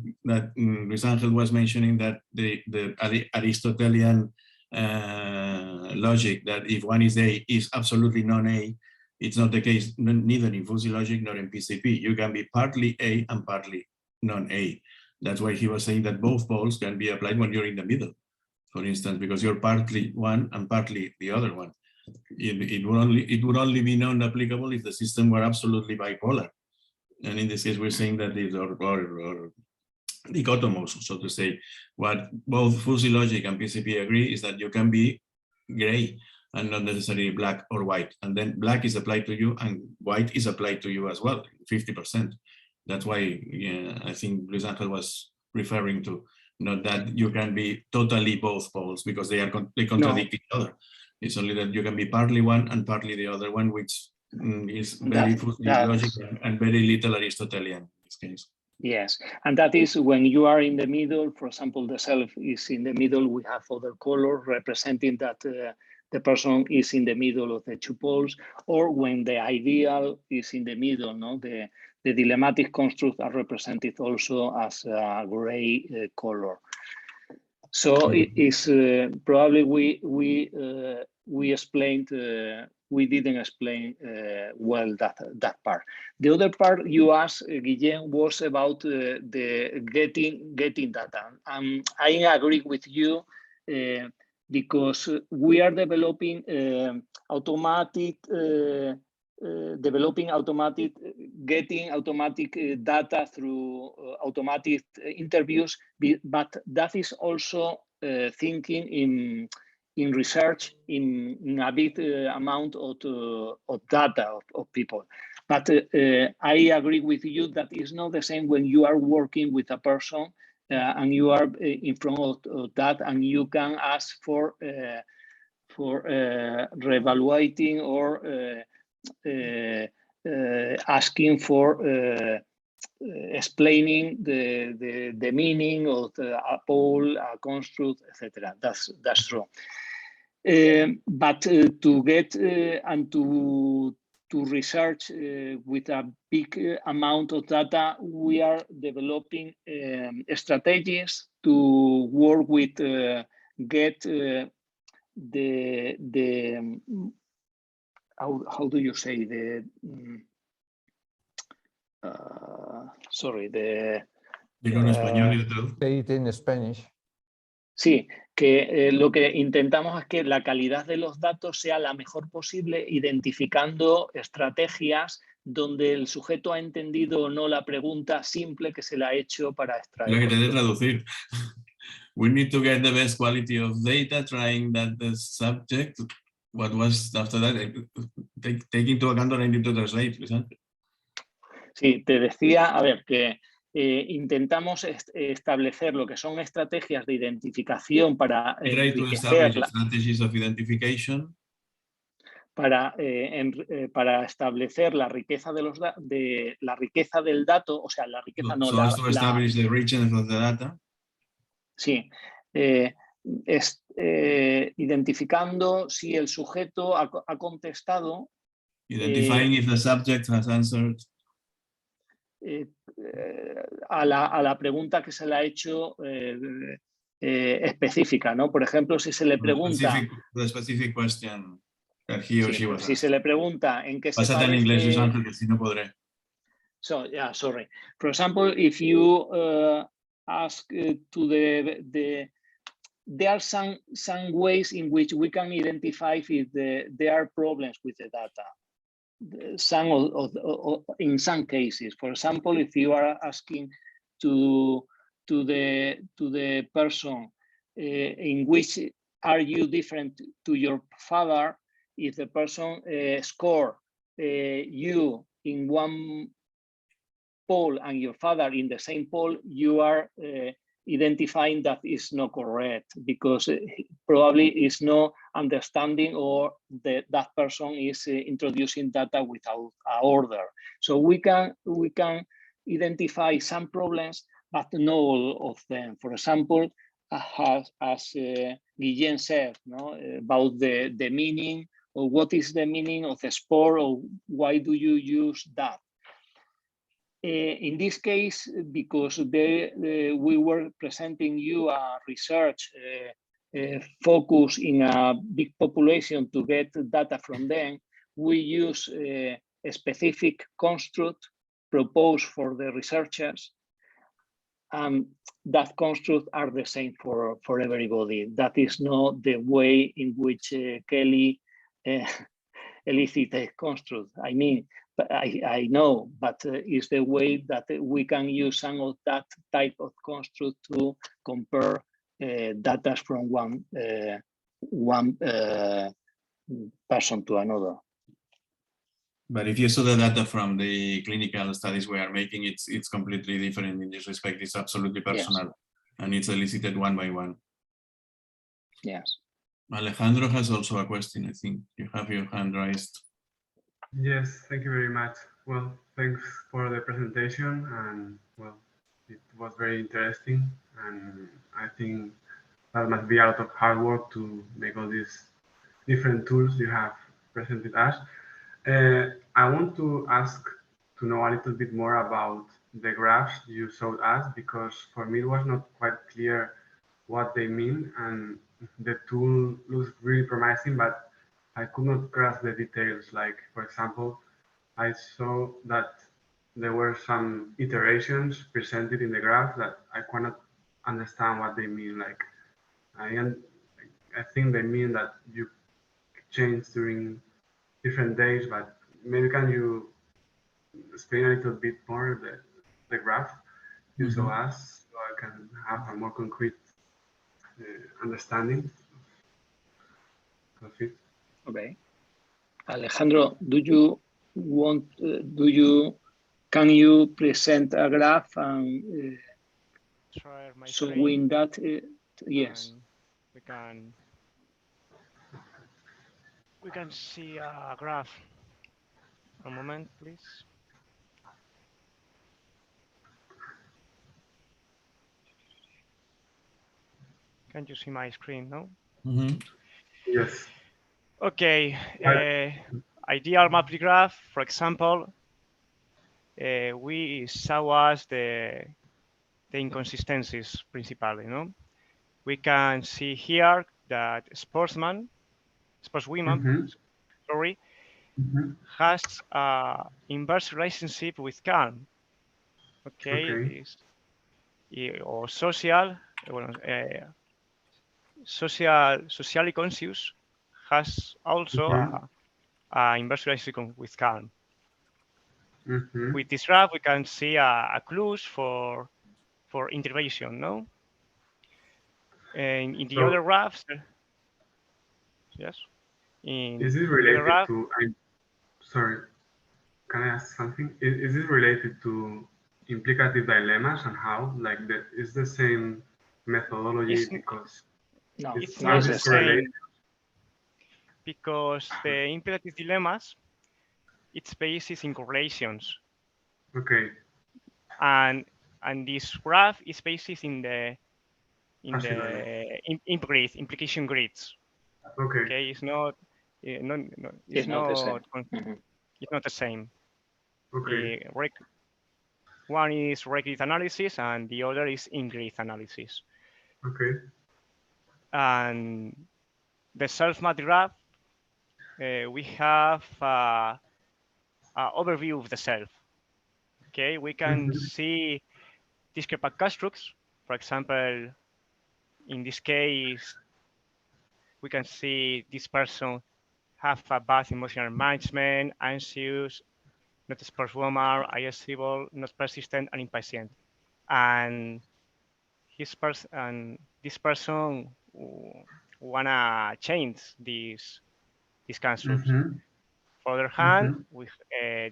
Luis Ángel was mentioning that the Aristotelian logic, that if one is A is absolutely non-A, it's not the case, neither in fuzzy logic nor in PCP. You can be partly A and partly non-A. That's why he was saying that both poles can be applied when you're in the middle, for instance, because you're partly one and partly the other one. It would only be non-applicable if the system were absolutely bipolar. And in this case, we're saying that these are dichotomous, so to say. What both fuzzy logic and PCP agree is that you can be gray and not necessarily black or white. And then black is applied to you and white is applied to you as well, 50%. That's why I think Luis Ángel was referring to, not that you can be totally both poles, because they contradict each other. It's only that you can be partly one and partly the other one, which is very logic and very little Aristotelian in this case. Yes, and that is when you are in the middle. For example, the self is in the middle. We have other colors representing that the person is in the middle of the two poles, or when the ideal is in the middle. No, the dilemmatic constructs are represented also as a gray color. So it is probably we explained we didn't explain well that part. The other part you asked, Guillem, was about the getting data. I agree with you because we are developing getting automatic data through automatic interviews, but that is also thinking in research in a big amount of data of people. But I agree with you that it's not the same when you are working with a person and you are in front of that, and you can ask for reevaluating or asking for explaining the meaning of a pole, a construct, etc. That's true. But to get and to research with a big amount of data, we are developing strategies to work with get the how do you say the sorry, Digo en español y de todo. Say it in Spanish. Sí, que lo que intentamos es que la calidad de los datos sea la mejor posible, identificando estrategias donde el sujeto ha entendido o no la pregunta simple que se le ha hecho para extraer. Mira que te de traducir. We need to get the best quality of data, trying that the subject, what was after that, take into account that I need to translate. Sí, te decía, a ver, que intentamos establecer lo que son estrategias de identificación para Try to establish strategies of identification. Para establecer la riqueza la riqueza del dato, o sea, la riqueza no, so as to establish the richness of the data. Sí, identificando si el sujeto ha contestado. Identifying if the subject has answered. A la pregunta que se le ha hecho específica, ¿no? Por ejemplo, si se le pregunta. The specific question that he or she was si se le pregunta en qué se parece. Pásate en inglés, Ángel, que si no podré. So, yeah, sorry. For example, if you ask to there are some ways in which we can identify if there are problems with the data. In some cases, for example, if you are asking to the person in which are you different to your father, if the person score you in one pole and your father in the same pole, you are identifying that is not correct, because probably is no understanding, or that person is introducing data without an order. So we can identify some problems, but not all of them. For example, as Guillem said, about the meaning, or what is the meaning of the sport, or why do you use that? In this case, because we were presenting you a research focus in a big population to get data from them, we use a specific construct proposed for the researchers. That construct are the same for everybody. That is not the way in which Kelly elicited construct. I mean, I know, but it's the way that we can use some of that type of construct to compare data from one person to another. But if you saw the data from the clinical studies we are making, it's completely different in this respect. It's absolutely personal, yes. And it's elicited one by one. Yes. Alejandro has also a question. I think you have your hand raised. Yes, thank you very much. Well, thanks for the presentation, and well, it was very interesting, and I think that must be a lot of hard work to make all these different tools you have presented us. I want to ask to know a little bit more about the graphs you showed us, because for me it was not quite clear what they mean, and the tool looks really promising, but I could not grasp the details. Like, for example, I saw that there were some iterations presented in the graph that I cannot understand what they mean. Like, I think they mean that you change during different days, but maybe can you explain a little bit more the graph you saw us, so I can have a more concrete understanding of it? Okay. Alejandro, do you want, can you present a graph and Share my showing screen, that? Yes. and we can see a graph. A moment, please. Can you see my screen? No. Yes. Okay. Ideal mapped graph, for example, we saw as the inconsistencies principally. No, we can see here that sportswoman, sorry, has a inverse relationship with calm. Okay, this or socially conscious has also a inverse relationship with calm. With this graph, we can see a clues for interrelation, no? And in the other graphs, yes. Is this related to? Sorry, can I ask something? Is this related to implicative dilemmas and how? Like, is the same methodology because no, it's not the same. Because the implicative dilemmas, its basis in correlations. Okay. And this graph is based in the implication grids. Okay. Okay, it's not it's not the same. Okay. One is grid analysis and the other is in-grid analysis. Okay. And the self-mapped graph, we have an overview of the self. Okay, we can see discrepant constructs. For example, in this case, we can see this person have a bad emotional management, anxious, not sportswoman, irascible, not persistent, and impatient. And this person wanna change these constructs. For the other hand,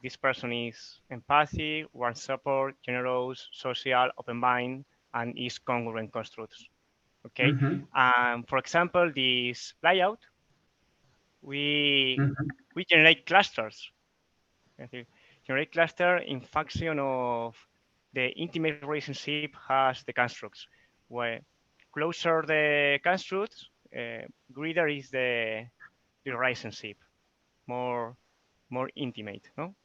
this person is empathic, wants support, generous, social, open mind, and is congruent constructs. Okay. For example, this layout, we generate clusters. Generate cluster in function of the intimate relationship has the constructs. Where closer the constructs, greater is the relationship, more intimate, no?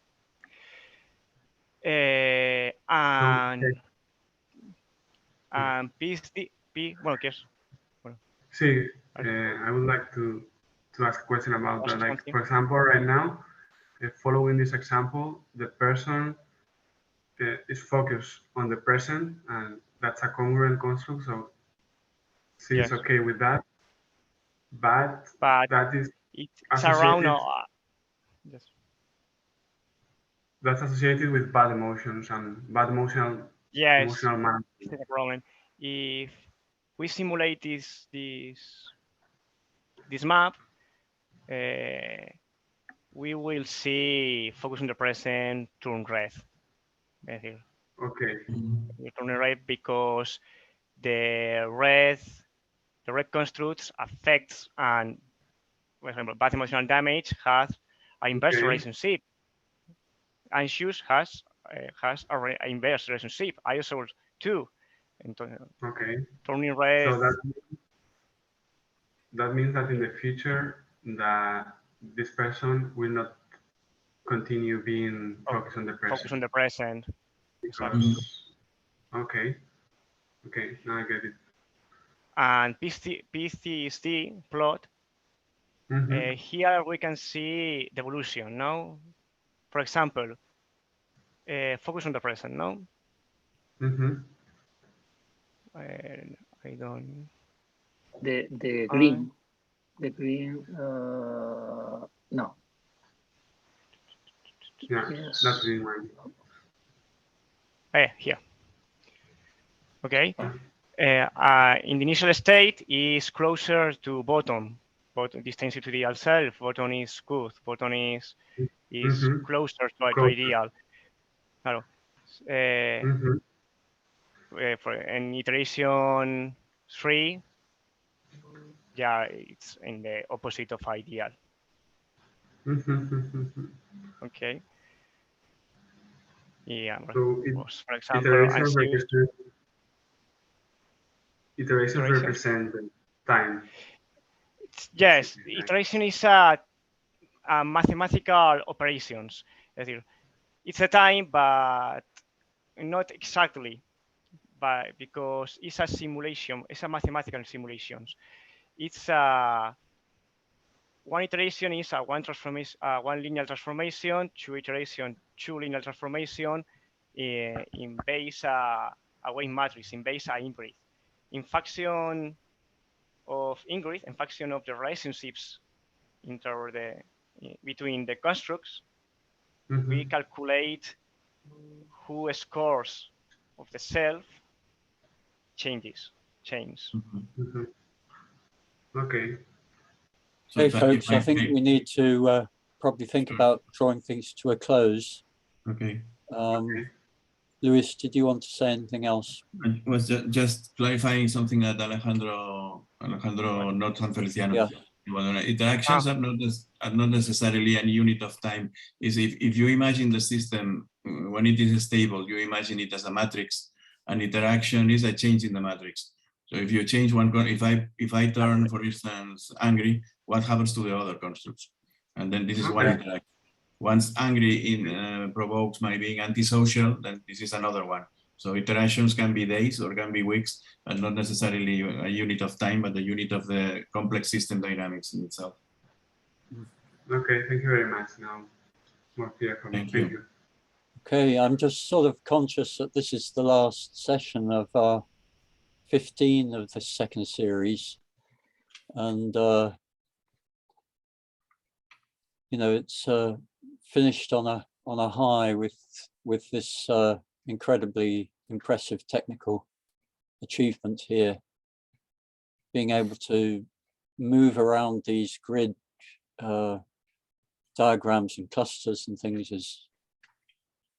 Bueno, ¿qué es? Bueno. Sí, I would like to ask a question about that. Like, for example, right now, following this example, the person is focused on the present, and that's a congruent construct, so she's okay with that. But that is it's around. Yes. That's associated with bad emotions and bad emotional management. It's not a problem. If we simulate this map, we will see focus on the present, turn red. Okay. Turn red because the red constructs affects and, for example, bad emotional damage has an inverse relationship. Anxious has an inverse relationship. ISO too. Okay. Turning red. So that means that in the future that this person will not continue being focused on the present. Focus on the present. Because, okay, now I get it. and PCSD plot, here we can see the evolution, no? For example, focus on the present, no? I don't. The green, no. Yeah, Yes. that's green one. Here. Okay. In the initial state is closer to bottom. Bottom, this tends to the ideal self. Bottom is good. Bottom is closer to ideal. Claro. For an iteration 3, yeah, it's in the opposite of ideal. Okay. Yeah. So for example, iterations represent time. Yes, iteration is a mathematical operations. It's a time, but not exactly, but because it's a simulation, it's a mathematical simulations. It's one iteration is a one transformation, one linear transformation, two iteration, two linear transformation in base a wave matrix, in base a ingrid. In function of ingrid, in function of the relationships between the constructs, we calculate who scores of the self change. Okay. So Hey, if folks, I think we need to probably think about drawing things to a close. Okay. Luis, did you want to say anything else? I was just clarifying something that Alejandro, not Sanfeliciano. Yeah. Interactions are not necessarily a unit of time. Is if you imagine the system when it is stable, you imagine it as a matrix. An interaction is a change in the matrix. So if you change one, if I turn, for instance, angry, what happens to the other constructs? And then this is one interaction. Once angry provokes my being antisocial, then this is another one. So iterations can be days or can be weeks, and not necessarily a unit of time, but the unit of the complex system dynamics in itself. Okay, thank you very much. Now, more clear for me. Thank you. Okay, I'm just sort of conscious that this is the last session of our 15 of the second series. And, you know, it's finished on a high with this incredibly impressive technical achievement here. Being able to move around these grid diagrams and clusters and things is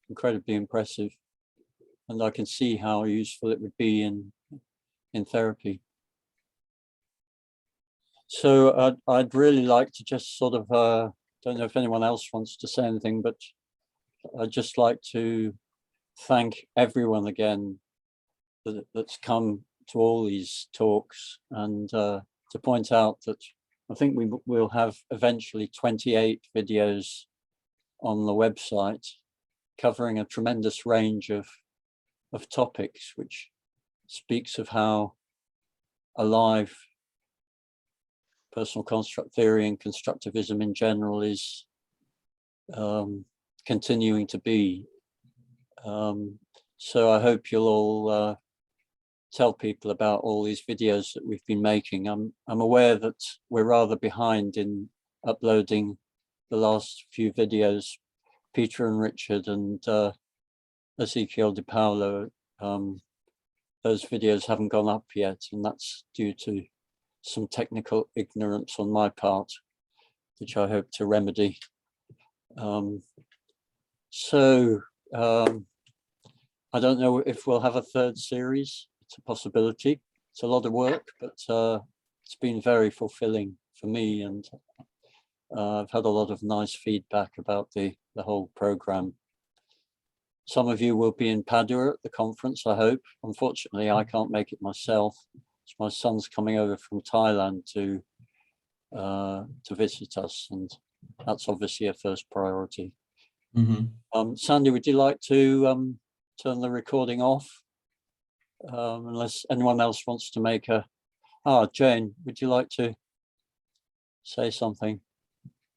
incredibly impressive, and I can see how useful it would be in therapy. So I'd really like to just sort of don't know if anyone else wants to say anything, but I'd just like to thank everyone again that's come to all these talks, and to point out that I think we'll have eventually 28 videos on the website covering a tremendous range of topics, which speaks of how alive personal construct theory and constructivism in general is continuing to be. So I hope you'll all tell people about all these videos that we've been making. I'm aware that we're rather behind in uploading the last few videos. Peter and Richard and Ezekiel De Paulo, those videos haven't gone up yet, and that's due to some technical ignorance on my part, which I hope to remedy. I don't know if we'll have a third series. It's a possibility. It's a lot of work, but it's been very fulfilling for me, and I've had a lot of nice feedback about the whole program. Some of you will be in Padua at the conference, I hope. Unfortunately, I can't make it myself. My son's coming over from Thailand to visit us, and that's obviously a first priority. Sandy, would you like to turn the recording off? Unless anyone else wants to make a Jane, would you like to say something?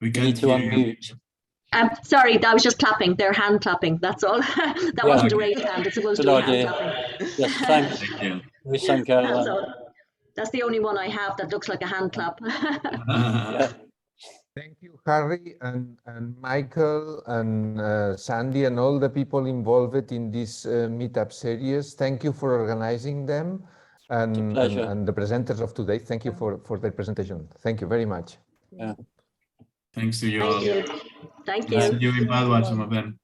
We You can need to hear you. unmute. Sorry, I was just clapping. They're hand clapping. That's all. That Yeah, wasn't a okay. raised hand. It's supposed Good to be hand idea. clapping. Yes, thanks. Thank you. We thank That's all. That's the only one I have that looks like a hand clap. yeah. Thank you, Harry and Michael and Sandy and all the people involved in this meetup series. Thank you for organizing them and the presenters of today. Thank you for their presentation. Thank you very much. Yeah. Thanks to you Thank all. you. Thank I'll see you. you in Padua, some of them.